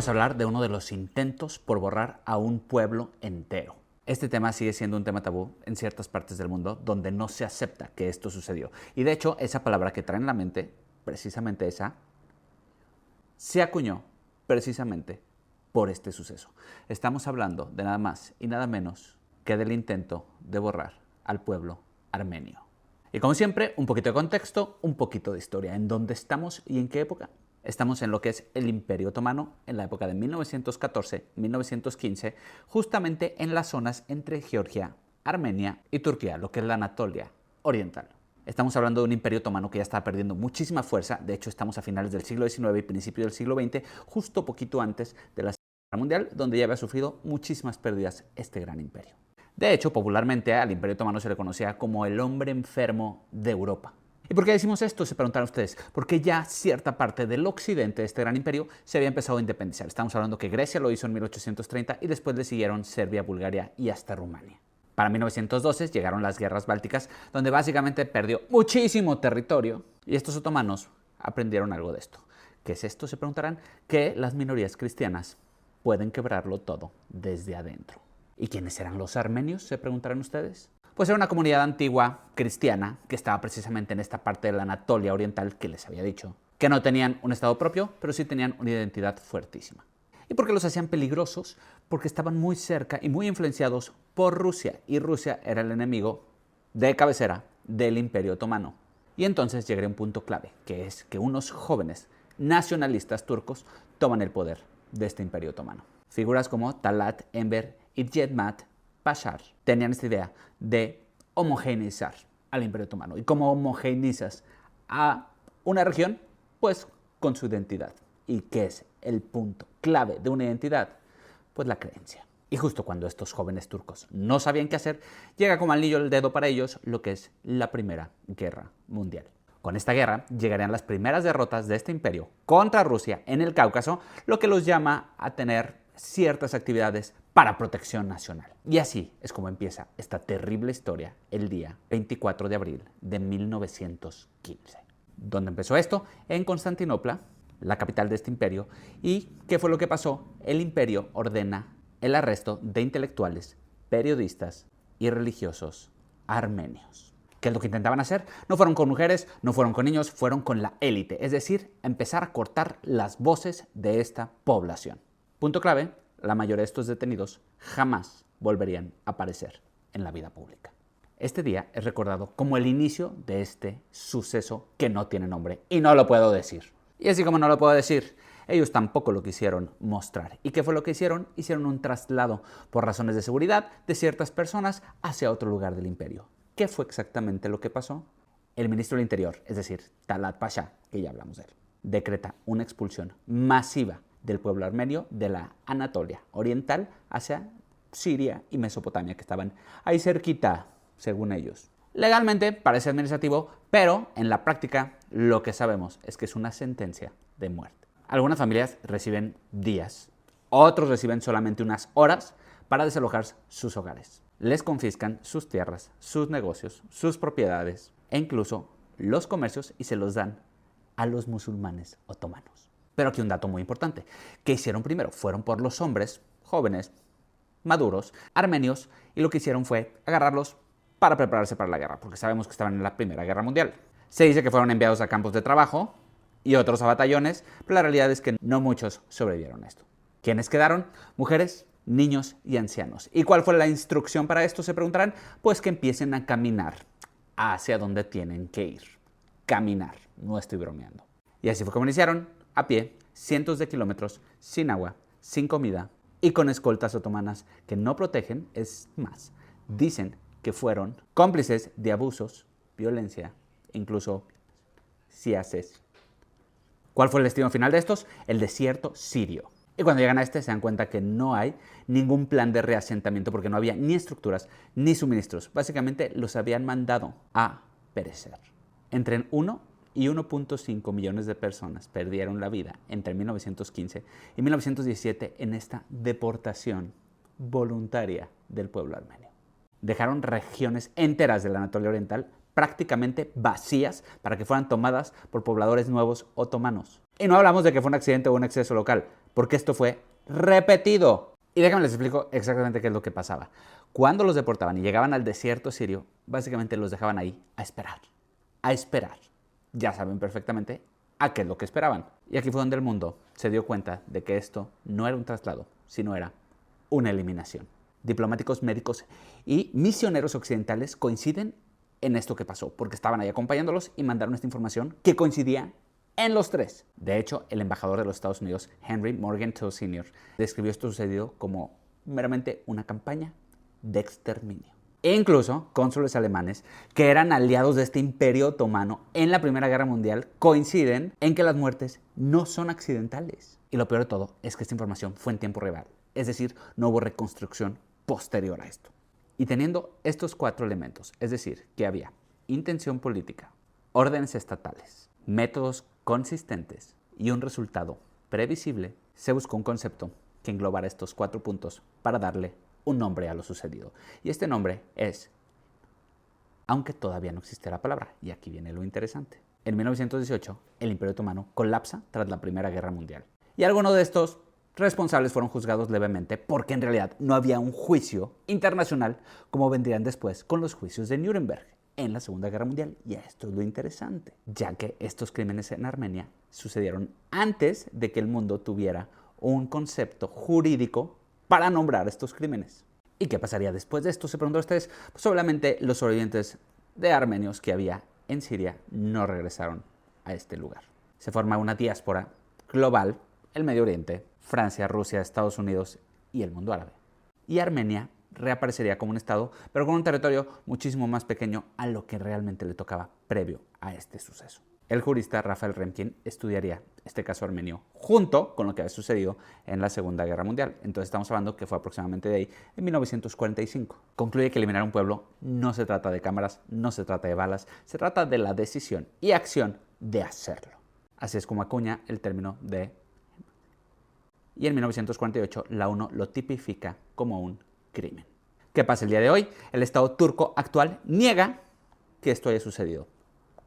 vamos a hablar de uno de los intentos por borrar a un pueblo entero. Este tema sigue siendo un tema tabú en ciertas partes del mundo donde no se acepta que esto sucedió. Y de hecho, esa palabra que traen en la mente, precisamente esa, se acuñó precisamente por este suceso. Estamos hablando de nada más y nada menos que del intento de borrar al pueblo armenio. Y como siempre, un poquito de contexto, un poquito de historia. ¿En dónde estamos y en qué época? Estamos en lo que es el Imperio Otomano, en la época de 1914-1915, justamente en las zonas entre Georgia, Armenia y Turquía, lo que es la Anatolia Oriental. Estamos hablando de un imperio otomano que ya estaba perdiendo muchísima fuerza. De hecho, estamos a finales del siglo XIX y principios del siglo XX, justo poquito antes de la Segunda Guerra Mundial, donde ya había sufrido muchísimas pérdidas este gran imperio. De hecho, popularmente al imperio otomano se le conocía como el hombre enfermo de Europa. ¿Y por qué decimos esto? Se preguntarán ustedes. Porque ya cierta parte del occidente de este gran imperio se había empezado a independizar. Estamos hablando que Grecia lo hizo en 1830 y después le siguieron Serbia, Bulgaria y hasta Rumania. Para 1912 llegaron las guerras bálticas, donde básicamente perdió muchísimo territorio. Y estos otomanos aprendieron algo de esto. ¿Qué es esto? Se preguntarán. Que las minorías cristianas pueden quebrarlo todo desde adentro. ¿Y quiénes eran los armenios? Se preguntarán ustedes. Pues era una comunidad antigua cristiana que estaba precisamente en esta parte de la Anatolia Oriental que les había dicho, que no tenían un estado propio, pero sí tenían una identidad fuertísima. ¿Y por qué los hacían peligrosos? Porque estaban muy cerca y muy influenciados por Rusia, y Rusia era el enemigo de cabecera del Imperio Otomano. Y entonces llegaría un punto clave, que es que unos jóvenes nacionalistas turcos toman el poder de este Imperio Otomano. Figuras como Talat Enver y Yetmat Pasha tenían esta idea de homogeneizar al Imperio Otomano. ¿Y cómo homogeneizas a una región? Pues con su identidad. ¿Y qué es el punto clave de una identidad? Pues la creencia. Y justo cuando estos jóvenes turcos no sabían qué hacer, llega como anillo al dedo para ellos lo que es la Primera Guerra Mundial. Con esta guerra llegarían las primeras derrotas de este imperio contra Rusia en el Cáucaso, lo que los llama a tener ciertas actividades para protección nacional. Y así es como empieza esta terrible historia el día 24 de abril de 1915. ¿Dónde empezó esto? En Constantinopla, la capital de este imperio. ¿Y qué fue lo que pasó? El imperio ordena el arresto de intelectuales, periodistas y religiosos armenios. ¿Qué es lo que intentaban hacer? No fueron con mujeres, no fueron con niños, fueron con la élite. Es decir, empezar a cortar las voces de esta población. Punto clave, la mayoría de estos detenidos jamás volverían a aparecer en la vida pública. Este día es recordado como el inicio de este suceso que no tiene nombre y no lo puedo decir. Y así como no lo puedo decir, ellos tampoco lo quisieron mostrar. ¿Y qué fue lo que hicieron? Hicieron un traslado por razones de seguridad de ciertas personas hacia otro lugar del imperio. ¿Qué fue exactamente lo que pasó? El ministro del Interior, es decir, Talat Pasha, que ya hablamos de él, decreta una expulsión masiva del pueblo armenio de la Anatolia Oriental hacia Siria y Mesopotamia, que estaban ahí cerquita, según ellos. Legalmente parece administrativo, pero en la práctica lo que sabemos es que es una sentencia de muerte. Algunas familias reciben días, otros reciben solamente unas horas para desalojar sus hogares. Les confiscan sus tierras, sus negocios, sus propiedades e incluso los comercios y se los dan a los musulmanes otomanos. Pero aquí un dato muy importante. ¿Qué hicieron primero? Fueron por los hombres jóvenes, maduros, armenios, y lo que hicieron fue agarrarlos para prepararse para la guerra, porque sabemos que estaban en la Primera Guerra Mundial. Se dice que fueron enviados a campos de trabajo y otros a batallones, pero la realidad es que no muchos sobrevivieron a esto. ¿Quiénes quedaron? Mujeres, niños y ancianos. ¿Y cuál fue la instrucción para esto? Se preguntarán. Pues que empiecen a caminar hacia donde tienen que ir. Caminar, no estoy bromeando. Y así fue como iniciaron. A pie, cientos de kilómetros, sin agua, sin comida y con escoltas otomanas que no protegen, es más, dicen que fueron cómplices de abusos, violencia, incluso ciaces. ¿Cuál fue el destino final de estos? El desierto sirio. Y cuando llegan a este se dan cuenta que no hay ningún plan de reasentamiento porque no había ni estructuras ni suministros. Básicamente los habían mandado a perecer. Entre 1 y 1.5 millones de personas perdieron la vida entre 1915 y 1917 en esta deportación voluntaria del pueblo armenio. Dejaron regiones enteras de la Anatolia Oriental prácticamente vacías para que fueran tomadas por pobladores nuevos otomanos. Y no hablamos de que fue un accidente o un exceso local. porque esto fue repetido. Y déjame les explico exactamente qué es lo que pasaba. Cuando los deportaban y llegaban al desierto sirio, básicamente los dejaban ahí a esperar. A esperar. Ya saben perfectamente a qué es lo que esperaban. Y aquí fue donde el mundo se dio cuenta de que esto no era un traslado, sino era una eliminación. Diplomáticos, médicos y misioneros occidentales coinciden en esto que pasó, porque estaban ahí acompañándolos y mandaron esta información que coincidía en los tres. De hecho, el embajador de los Estados Unidos, Henry Morgenthau Sr., describió esto sucedido como meramente una campaña de exterminio. E incluso cónsules alemanes, que eran aliados de este imperio otomano en la Primera Guerra Mundial, coinciden en que las muertes no son accidentales. Y lo peor de todo es que esta información fue en tiempo real, es decir, no hubo reconstrucción posterior a esto. Y teniendo estos cuatro elementos, es decir, que había intención política, órdenes estatales, métodos consistentes y un resultado previsible, se buscó un concepto que englobara estos cuatro puntos para darle un nombre a lo sucedido. Y este nombre es, aunque todavía no existe la palabra, y aquí viene lo interesante. En 1918, el Imperio Otomano colapsa tras la Primera Guerra Mundial. Y algunos de estos responsables fueron juzgados levemente porque en realidad no había un juicio internacional como vendrían después con los juicios de Nuremberg en la Segunda Guerra Mundial. Y esto es lo interesante, ya que estos crímenes en Armenia sucedieron antes de que el mundo tuviera un concepto jurídico para nombrar estos crímenes. ¿Y qué pasaría después de esto? Se preguntan ustedes. Pues obviamente los sobrevivientes de armenios que había en Siria no regresaron a este lugar. Se forma una diáspora global, el Medio Oriente, Francia, Rusia, Estados Unidos y el mundo árabe. Y Armenia reaparecería como un estado, pero con un territorio muchísimo más pequeño a lo que realmente le tocaba previo a este suceso. El jurista Rafael Remkin estudiaría este caso armenio junto con lo que había sucedido en la Segunda Guerra Mundial. Entonces estamos hablando que fue aproximadamente de ahí, en 1945. Concluye que eliminar un pueblo no se trata de cámaras, no se trata de balas, se trata de la decisión y acción de hacerlo. Así es como acuña el término de... Y en 1948 la ONU lo tipifica como un crimen. ¿Qué pasa el día de hoy? El Estado turco actual niega que esto haya sucedido.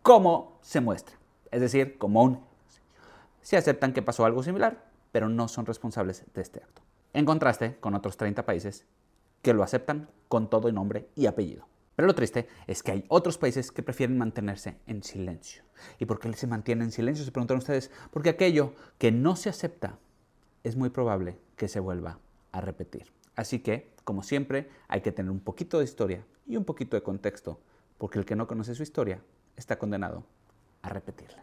¿Cómo se muestra? Es decir, como un... Sí aceptan que pasó algo similar, pero no son responsables de este acto. En contraste con otros 30 países que lo aceptan con todo nombre y apellido. Pero lo triste es que hay otros países que prefieren mantenerse en silencio. ¿Y por qué se mantienen en silencio? Se preguntan ustedes. Porque aquello que no se acepta es muy probable que se vuelva a repetir. Así que, como siempre, hay que tener un poquito de historia y un poquito de contexto, porque el que no conoce su historia está condenado a repetirla.